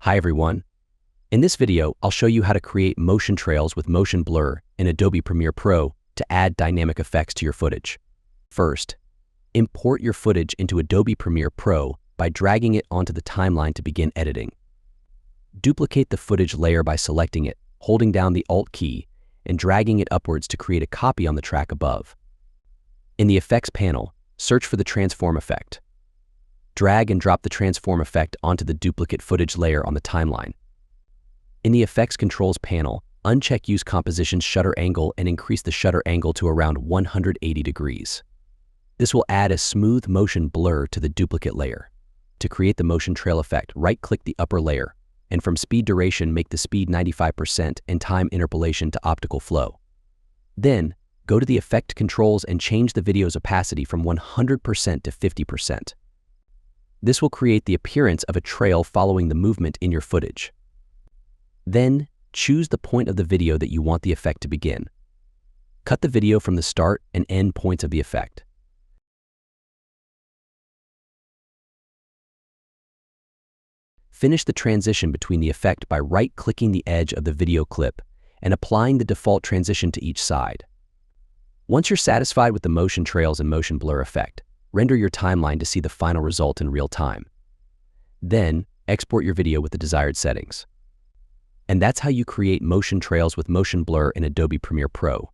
Hi everyone. In this video, I'll show you how to create motion trails with motion blur in Adobe Premiere Pro to add dynamic effects to your footage. First, import your footage into Adobe Premiere Pro by dragging it onto the timeline to begin editing. Duplicate the footage layer by selecting it, holding down the Alt key, and dragging it upwards to create a copy on the track above. In the Effects panel, search for the Transform effect. Drag and drop the Transform effect onto the duplicate footage layer on the timeline. In the Effects Controls panel, uncheck Use Composition's shutter angle and increase the shutter angle to around 180 degrees. This will add a smooth motion blur to the duplicate layer. To create the motion trail effect, right-click the upper layer, and from Speed Duration, make the speed 95% and Time Interpolation to Optical Flow. Then, go to the Effect Controls and change the video's opacity from 100% to 50%. This will create the appearance of a trail following the movement in your footage. Then, choose the point of the video that you want the effect to begin. Cut the video from the start and end points of the effect. Finish the transition between the effect by right-clicking the edge of the video clip and applying the default transition to each side. Once you're satisfied with the motion trails and motion blur effect, render your timeline to see the final result in real time. Then, export your video with the desired settings. And that's how you create motion trails with motion blur in Adobe Premiere Pro.